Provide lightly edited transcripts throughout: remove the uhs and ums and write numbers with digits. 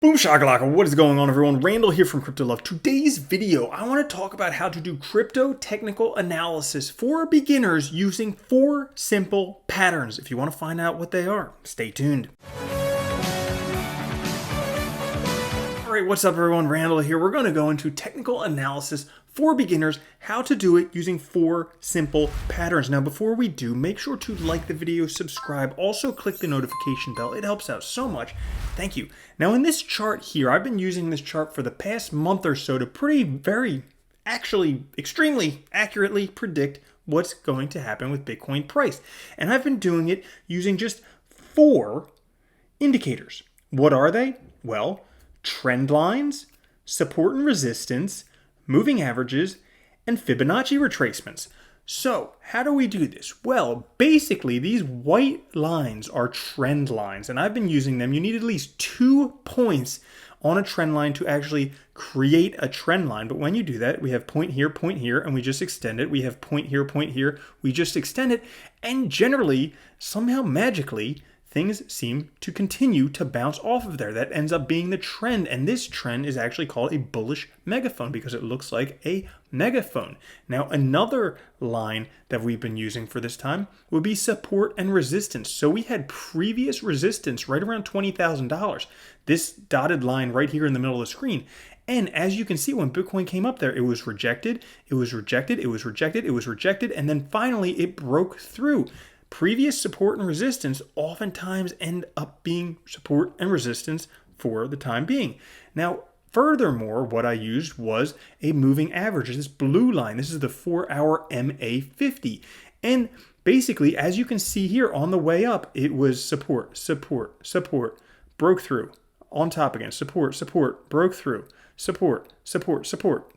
Boom shakalaka, what is going on everyone? Randall here from Crypto Love. Today's video, I want to talk about how to do crypto technical analysis for beginners using 4 simple patterns. If you want to find out what they are, stay tuned. Alright, what's up everyone? Randall here. We're going to go into technical analysis for beginners, how to do it using 4 simple patterns. Now before we do, make sure to like the video, subscribe, also click the notification bell. It helps out so much. Thank you. Now in this chart here, I've been using this chart for the past month or so to extremely accurately predict what's going to happen with Bitcoin price. And I've been doing it using just 4 indicators. What are they? Well, trend lines, support and resistance, moving averages, and Fibonacci retracements. So how do we do this? Well, basically these white lines are trend lines, and I've been using them. You need at least 2 points on a trend line to actually create a trend line. But when you do that, we have point here, and we just extend it. We have point here, we just extend it. And generally, somehow magically, things seem to continue to bounce off of there. That ends up being the trend, and this trend is actually called a bullish megaphone because it looks like a megaphone. Now, another line that we've been using for this time would be support and resistance. So we had previous resistance right around $20,000. This dotted line right here in the middle of the screen. And as you can see, when Bitcoin came up there, it was rejected, it was rejected, it was rejected, it was rejected, and then finally it broke through. Previous support and resistance oftentimes end up being support and resistance for the time being. Now, furthermore, what I used was a moving average. This blue line, this is the 4-hour MA50. And basically, as you can see here on the way up, it was support, support, support, broke through, on top again, support, support, broke through, support, support, support,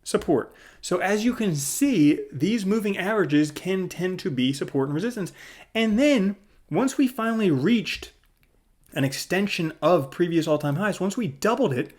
support. So as you can see, these moving averages can tend to be support and resistance. And then once we finally reached an extension of previous all-time highs, once we doubled it,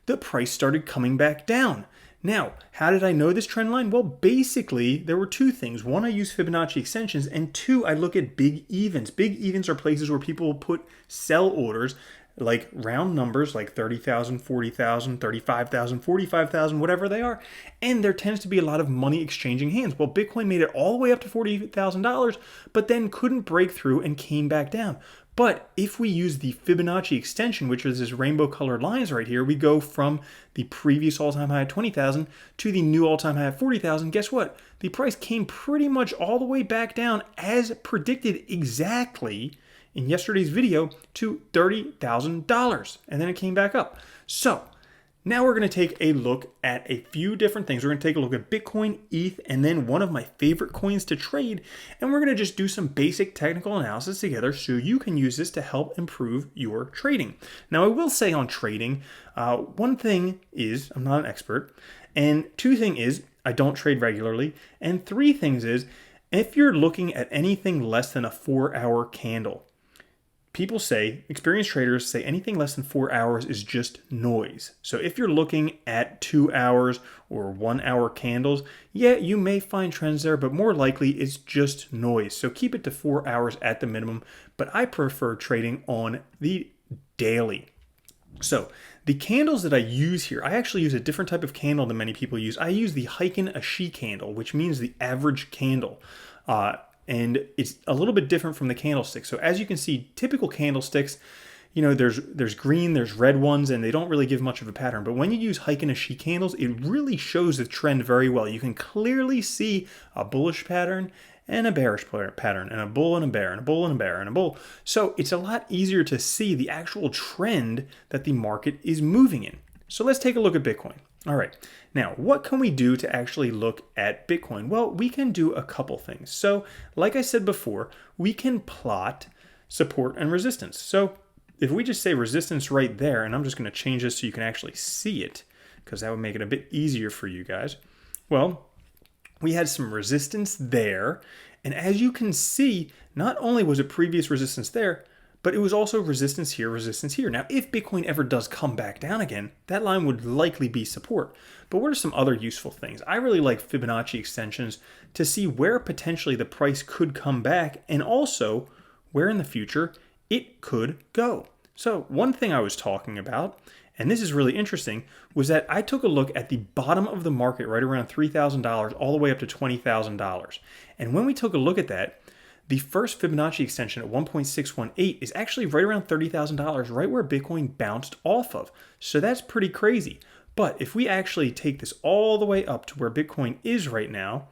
the price started coming back down. Now, how did I know this trend line? Well, basically, there were 2 things. 1, I use Fibonacci Extensions, and 2, I look at big evens. Big evens are places where people will put sell orders, like round numbers like 30,000, 40,000, 35,000, 45,000, whatever they are. And there tends to be a lot of money exchanging hands. Well, Bitcoin made it all the way up to $40,000, but then couldn't break through and came back down. But if we use the Fibonacci extension, which is this rainbow colored lines right here, we go from the previous all-time high of 20,000 to the new all-time high of 40,000. Guess what? The price came pretty much all the way back down as predicted exactly in yesterday's video to $30,000, and then it came back up. So now we're going to take a look at a few different things. We're going to take a look at Bitcoin, ETH, and then one of my favorite coins to trade, and we're going to just do some basic technical analysis together so you can use this to help improve your trading. Now I will say on trading, 1 thing is I'm not an expert, and 2 thing is I don't trade regularly, and 3 things is if you're looking at anything less than a 4-hour candle, people say, experienced traders say anything less than 4 hours is just noise. So if you're looking at 2 hours or 1-hour candles, yeah, you may find trends there, but more likely it's just noise. So keep it to 4 hours at the minimum, but I prefer trading on the daily. So the candles that I use here, I actually use a different type of candle than many people use. I use the Heiken Ashi candle, which means the average candle. And it's a little bit different from the candlestick. So as you can see, typical candlesticks, you know, there's green, there's red ones, and they don't really give much of a pattern. But when you use Heiken Ashi candles, it really shows the trend very well. You can clearly see a bullish pattern and a bearish pattern, and a bull and a bear, and a bull and a bear, and a bull. So it's a lot easier to see the actual trend that the market is moving in. So let's take a look at Bitcoin. All right, now what can we do to actually look at Bitcoin? Well, we can do a couple things. So like I said before, we can plot support and resistance. So if we just say resistance right there, and I'm just going to change this so you can actually see it, because that would make it a bit easier for you guys. Well, we had some resistance there, and as you can see, not only was it previous resistance there, but it was also resistance here, resistance here. Now, if Bitcoin ever does come back down again, that line would likely be support. But what are some other useful things? I really like Fibonacci extensions to see where potentially the price could come back and also where in the future it could go. So one thing I was talking about, and this is really interesting, was that I took a look at the bottom of the market right around $3,000 all the way up to $20,000. And when we took a look at that, the first Fibonacci extension at 1.618 is actually right around $30,000, right where Bitcoin bounced off of. So that's pretty crazy. But if we actually take this all the way up to where Bitcoin is right now,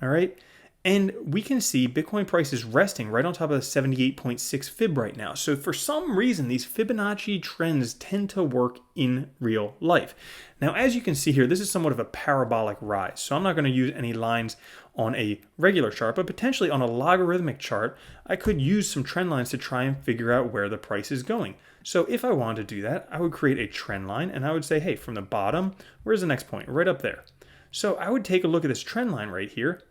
all right, and we can see Bitcoin price is resting right on top of the 78.6 Fib right now. So for some reason, these Fibonacci trends tend to work in real life. Now, as you can see here, this is somewhat of a parabolic rise. So I'm not going to use any lines on a regular chart, but potentially on a logarithmic chart, I could use some trend lines to try and figure out where the price is going. So if I wanted to do that, I would create a trend line and I would say, hey, from the bottom, where's the next point? Right up there. So I would take a look at this trend line right here.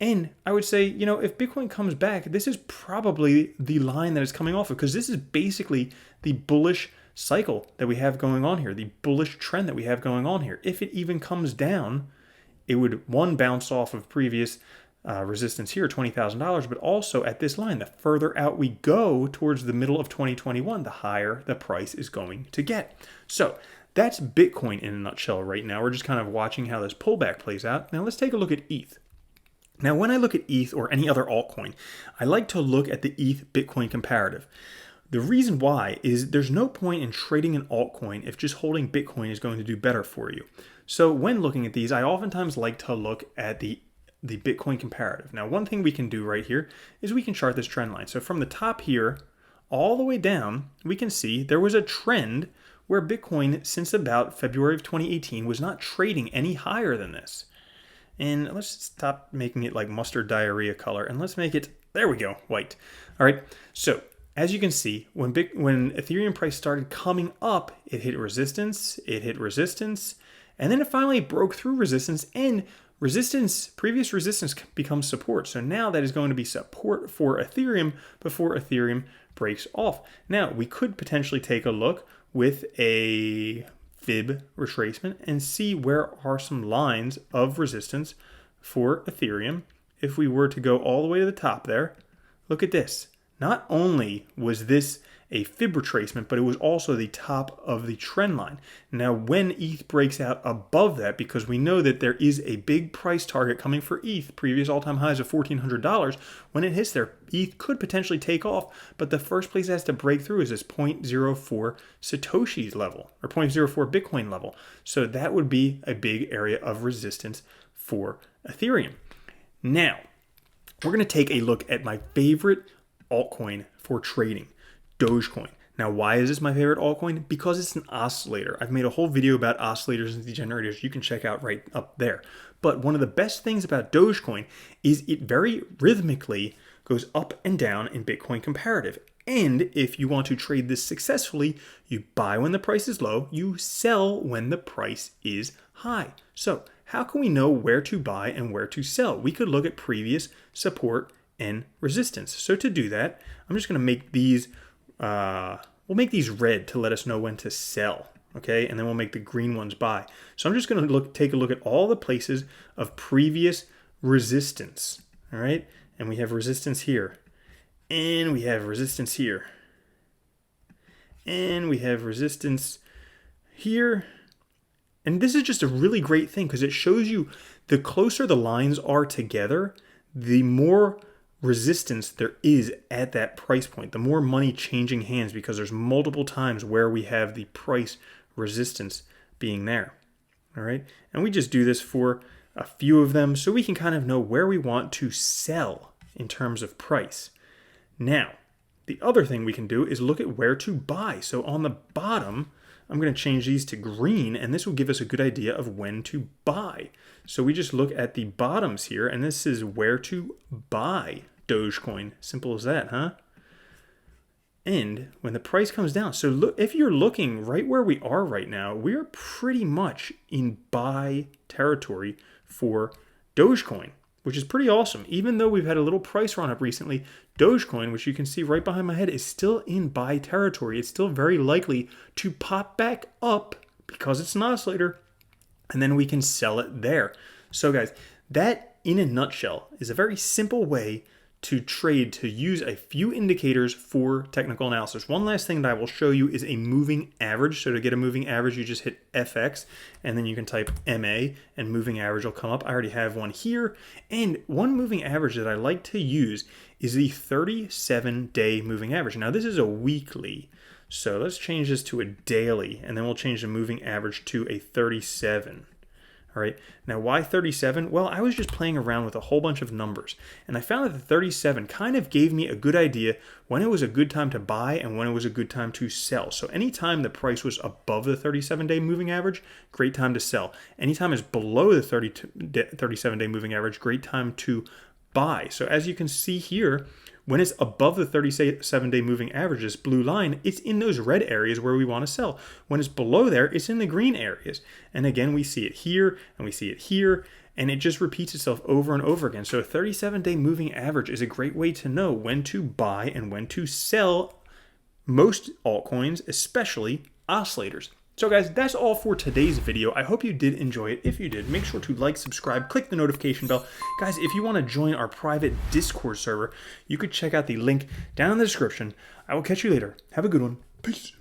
And I would say, you know, if Bitcoin comes back, this is probably the line that it's coming off of, because this is basically the bullish cycle that we have going on here, the bullish trend that we have going on here. If it even comes down, it would, one, bounce off of previous resistance here, $20,000, but also at this line, the further out we go towards the middle of 2021, the higher the price is going to get. So that's Bitcoin in a nutshell right now. We're just kind of watching how this pullback plays out. Now let's take a look at ETH. Now, when I look at ETH or any other altcoin, I like to look at the ETH Bitcoin comparative. The reason why is there's no point in trading an altcoin if just holding Bitcoin is going to do better for you. So when looking at these, I oftentimes like to look at the Bitcoin comparative. Now, one thing we can do right here is we can chart this trend line. So from the top here all the way down, we can see there was a trend where Bitcoin since about February of 2018 was not trading any higher than this. And let's stop making it like mustard diarrhea color and let's make it, there we go, white. All right, so as you can see, when Ethereum price started coming up, it hit resistance, and then it finally broke through resistance, and previous resistance becomes support. So now that is going to be support for Ethereum before Ethereum breaks off. Now, we could potentially take a look with a Fib retracement and see where are some lines of resistance for Ethereum. If we were to go all the way to the top there, look at this. Not only was this a Fib retracement, but it was also the top of the trend line. Now, when ETH breaks out above that, because we know that there is a big price target coming for ETH, previous all-time highs of $1,400, when it hits there, ETH could potentially take off, but the first place it has to break through is this 0.04 Satoshi's level, or 0.04 Bitcoin level. So that would be a big area of resistance for Ethereum. Now, we're going to take a look at my favorite altcoin for trading, Dogecoin. Now, why is this my favorite altcoin? Because it's an oscillator. I've made a whole video about oscillators and degenerators you can check out right up there. But one of the best things about Dogecoin is it very rhythmically goes up and down in Bitcoin comparative. And if you want to trade this successfully, you buy when the price is low, you sell when the price is high. So how can we know where to buy and where to sell? We could look at previous support and resistance. So to do that, I'm just going to make these, we'll make these red to let us know when to sell, okay? And then we'll make the green ones buy. So I'm just going to take a look at all the places of previous resistance, all right? And we have resistance here, and we have resistance here, and we have resistance here. And this is just a really great thing because it shows you the closer the lines are together, the more resistance there is at that price point, the more money changing hands, because there's multiple times where we have the price resistance being there. All right. And we just do this for a few of them so we can kind of know where we want to sell in terms of price. Now, the other thing we can do is look at where to buy. So on the bottom, I'm going to change these to green, and this will give us a good idea of when to buy. So we just look at the bottoms here, and this is where to buy Dogecoin. Simple as that, huh? And when the price comes down, so look, if you're looking right where we are right now, we're pretty much in buy territory for Dogecoin, which is pretty awesome. Even though we've had a little price run up recently, Dogecoin, which you can see right behind my head, is still in buy territory. It's still very likely to pop back up because it's an oscillator, and then we can sell it there. So guys, that in a nutshell is a very simple way to trade, to use a few indicators for technical analysis. One last thing that I will show you is a moving average. So to get a moving average, you just hit FX and then you can type MA and moving average will come up. I already have one here. And one moving average that I like to use is the 37-day moving average. Now this is a weekly. So let's change this to a daily and then we'll change the moving average to a 37. All right, now why 37? Well, I was just playing around with a whole bunch of numbers and I found that the 37 kind of gave me a good idea when it was a good time to buy and when it was a good time to sell. So anytime the price was above the 37-day moving average, great time to sell. Anytime it's below the 37-day moving average, great time to buy. So as you can see here, when it's above the 37-day moving average, this blue line, it's in those red areas where we want to sell. When it's below there, it's in the green areas. And again, we see it here and we see it here, and it just repeats itself over and over again. So a 37-day moving average is a great way to know when to buy and when to sell most altcoins, especially oscillators. So guys, that's all for today's video. I hope you did enjoy it. If you did, make sure to like, subscribe, click the notification bell. Guys, if you want to join our private Discord server, you could check out the link down in the description. I will catch you later. Have a good one. Peace.